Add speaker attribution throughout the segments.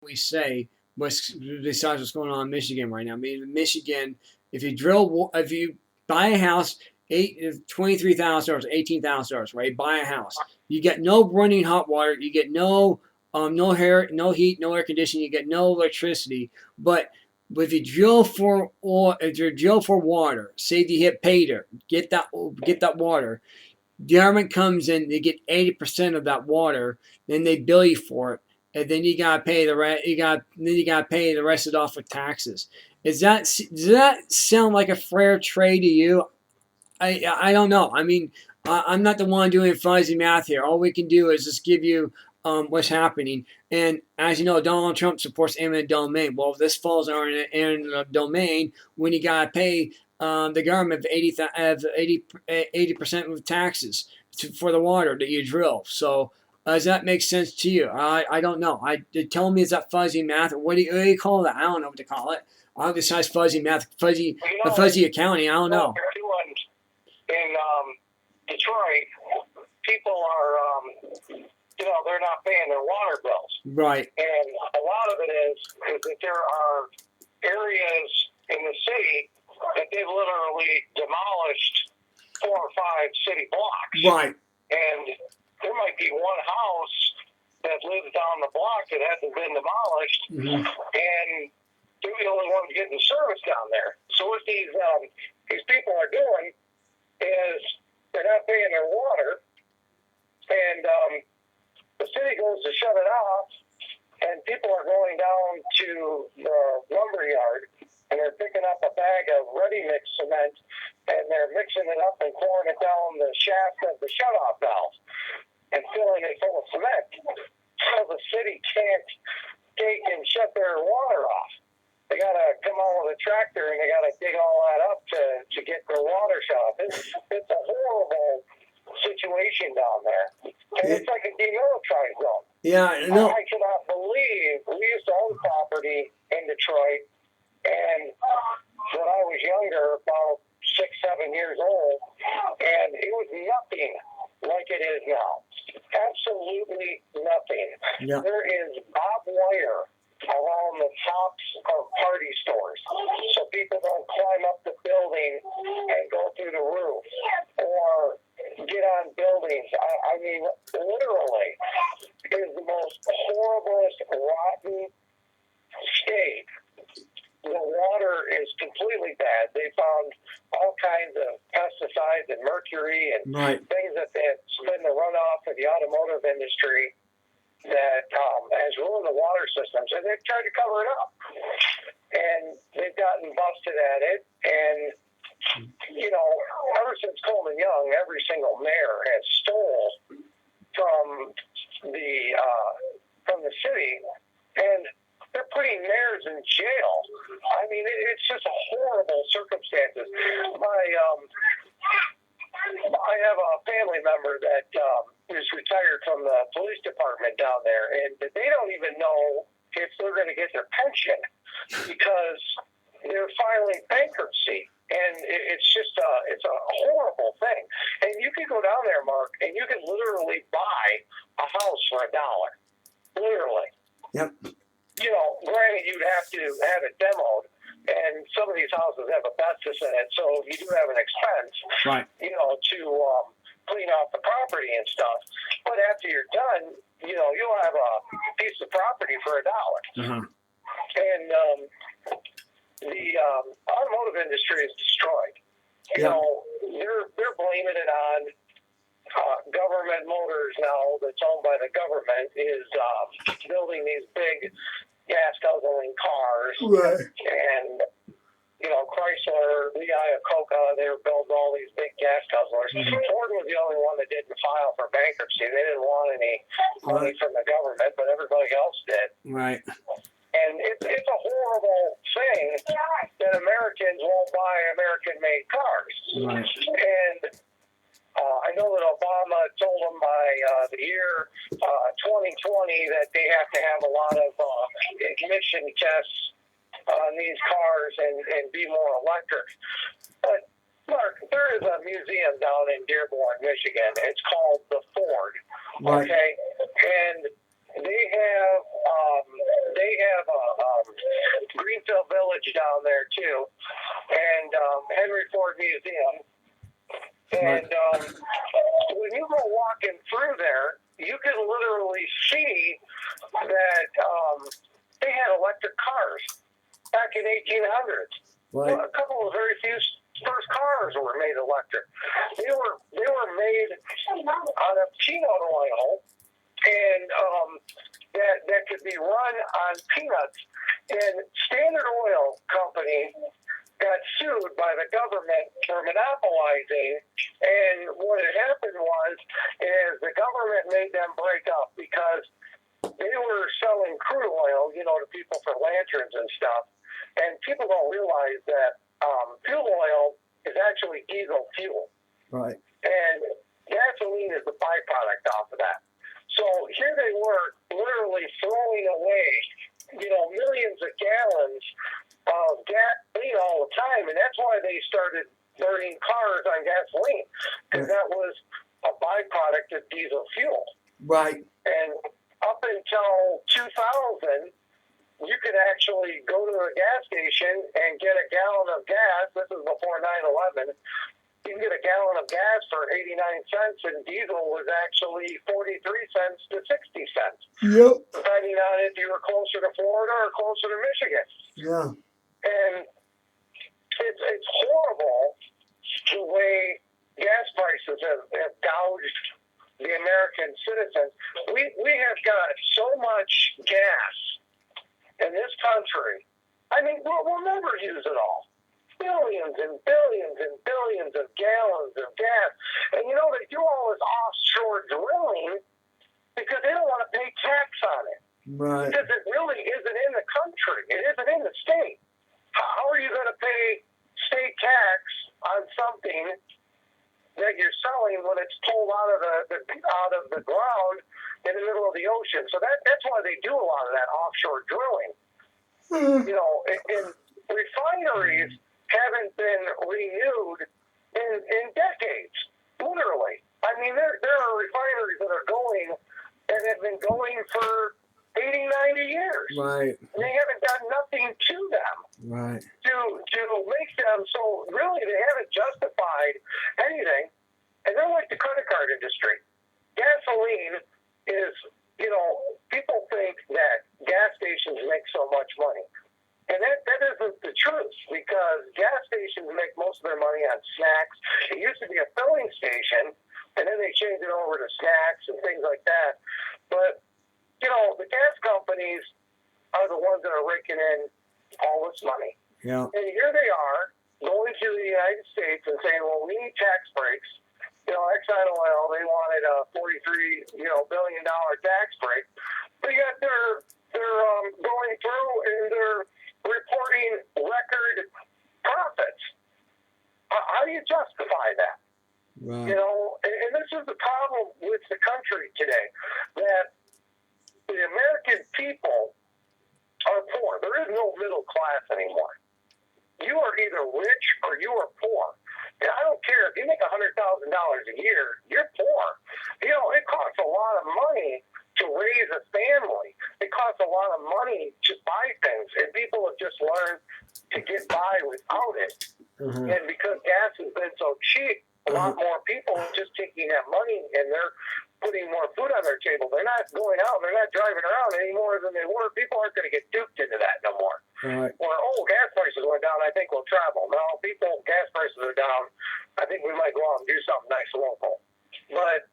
Speaker 1: we say besides what's going on in Michigan right now. I mean, in Michigan, if you buy a house, $23,000, $18,000, right? Buy a house, you get no running hot water, you get no heat, no air conditioning, you get no electricity. But if you drill for oil, if you drill for water, say you hit pay dirt, get that water. The government comes in, they get 80% of that water, then they bill you for it, and then you gotta pay the rest. You gotta pay the rest of it off with taxes. Does that sound like a fair trade to you? I don't know. I mean, I'm not the one doing fuzzy math here. All we can do is just give you what's happening. And as you know, Donald Trump supports eminent domain. Well, if this falls on eminent domain, when you gotta pay the government 80% of taxes for the water that you drill. So does that make sense to you? I don't know. Tell me, is that fuzzy math, or what do you call that? I don't know what to call it. Besides fuzzy math, fuzzy accounting. I don't know.
Speaker 2: In Detroit, people are, they're not paying their water bills.
Speaker 1: Right.
Speaker 2: And a lot of it is that there are areas in the city that they've literally demolished 4 or 5 city blocks.
Speaker 1: Right.
Speaker 2: And there might be one house that lives down the block that hasn't been demolished, and they're the only ones getting service down there. So what these people are doing is they're not paying their water, and the city goes to shut it off, and people are going down to the lumber yard, and they're picking up a bag of ready-mix cement, and they're mixing it up and pouring it down the shaft of the shut-off valve and filling it full of cement. So the city can't take and shut their water off. They got to come out with a tractor, and they got to dig all that up to get their water shut off. It's a horrible situation down there. And it's like a demilitarized zone.
Speaker 1: Yeah, no.
Speaker 2: I cannot believe we used to own property in Detroit, and when I was younger, about 6, 7 years old, and it was nothing like it is now. Absolutely nothing.
Speaker 1: Yeah.
Speaker 2: There is barbed wire around the tops of party stores, so people don't climb up the building and go through the roof or get on buildings. I mean, literally, it is the most horriblest, rotten state. The water is completely bad. They found all kinds of pesticides and mercury and things that has been the runoff of the automotive industry that has ruined the water systems, and they've tried to cover it up. And they've gotten busted at it. And, ever since Coleman Young, every single mayor has stole from the city, and they're putting mayors in jail. I mean, it's just horrible circumstances. I have a family member that is retired from the police department down there, and they don't even know if they're going to get their pension because they're filing bankruptcy. And it's just it's a horrible thing. And you can go down there, Mark, and you can literally buy a house for $1. Literally.
Speaker 1: Yep.
Speaker 2: Granted, you'd have to have it demoed, and some of these houses have asbestos in it, so you do have an expense, to clean off the property and stuff. But after you're done, you'll have a piece of property for $1. And the automotive industry is destroyed. They're blaming it on government motors now that's owned by the government is building these big gas guzzling cars. And Chrysler, Lee Iacocca, they were building all these big gas guzzlers. Ford was the only one that didn't file for bankruptcy. They didn't want any money from the government, but everybody else did.
Speaker 1: Right.
Speaker 2: And it's a horrible thing that Americans won't buy American-made cars.
Speaker 1: Right.
Speaker 2: And I know that Obama told them by the year 2020 that they have to have a lot of ignition tests on these cars and be more electric. But, Mark, there is a museum down in Dearborn, Michigan. It's called the Ford.
Speaker 1: Right.
Speaker 2: Okay? And they Greenfield Village down there too, and Henry Ford Museum. And when you go walking through there, you can literally see that they had electric cars back in 1800s.
Speaker 1: Right.
Speaker 2: Well, a couple of very few first cars were made electric. They were made out of peanut oil, and that could be run on peanuts. And Standard Oil Company got sued by the government for monopolizing, and what had happened is the government made them break up because they were selling crude oil, to people for lanterns and stuff, and people don't realize that fuel oil is actually diesel fuel.
Speaker 1: Right.
Speaker 2: And gasoline is the byproduct off of that. So here they were literally throwing away, millions of gallons of gasoline all the time, and that's why they started burning cars on gasoline, because that was a byproduct of diesel fuel.
Speaker 1: Right.
Speaker 2: And up until 2000, you could actually go to a gas station and get a gallon of gas. This is before 9/11. You can get a gallon of gas for 89 cents, and diesel was actually 43 cents to 60 cents.
Speaker 1: Yep.
Speaker 2: Depending on if you were closer to Florida or closer to Michigan.
Speaker 1: Yeah.
Speaker 2: And it's horrible the way gas prices have gouged the American citizens. We have got so much gas in this country. I mean, we'll never use it all. Billions and billions and billions of gallons of gas. And they do all this offshore drilling because they don't want to pay tax on it.
Speaker 1: Right.
Speaker 2: Because it really isn't in the country. It isn't in the state. How are you going to pay state tax on something that you're selling when it's pulled out of the ground in the middle of the ocean? So that's why they do a lot of that offshore drilling. And refineries haven't been renewed in decades, literally. I mean, there are refineries that are going and have been going for 80, 90 years.
Speaker 1: Right.
Speaker 2: And they haven't done nothing to them.
Speaker 1: Right.
Speaker 2: To make them, so really they haven't justified anything. And they're like the credit card industry. Gasoline is, people think that gas stations make so much money. And that isn't the truth, because gas stations make most of their money on snacks. It used to be a filling station, and then they changed it over to snacks and things like that. But, the gas companies are the ones that are raking in all this money.
Speaker 1: Yeah.
Speaker 2: And here they are going to the United States and saying, well, we need tax breaks. Exxon Oil, they wanted a $43 billion tax break. But yet they're going through and they're reporting record profits. How do you justify that?
Speaker 1: Right.
Speaker 2: And this is the problem with the country today, that the American people are poor. There is no middle class anymore. You are either rich or you are poor. And I don't care if you make $100,000 a year, you're poor. It costs a lot of money to raise a family. It costs a lot of money to buy things, and people have just learned to get by without it.
Speaker 1: Mm-hmm.
Speaker 2: And because gas has been so cheap, a lot more people are just taking that money and they're putting more food on their table. They're not going out, they're not driving around any more than they were. People aren't going to get duped into that no more.
Speaker 1: Right.
Speaker 2: Or, gas prices went down, I think we'll travel. No, gas prices are down. I think we might go out and do something nice local. But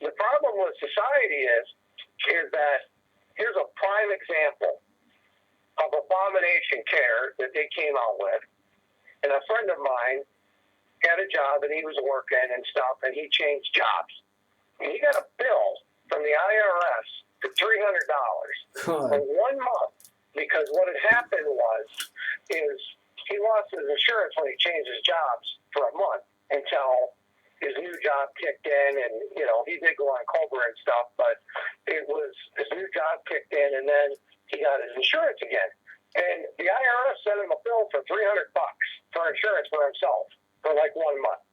Speaker 2: the problem with society is that here's a prime example of abomination care that they came out with. And a friend of mine had a job and he was working and stuff, and he changed jobs. And he got a bill from the IRS for $300 for 1 month, because what had happened is he lost his insurance when he changed his jobs for a month until his new job kicked in, and he did go on Cobra and stuff, but it was his new job kicked in, and then he got his insurance again. And the IRS sent him a bill for $300 for insurance for himself for like 1 month.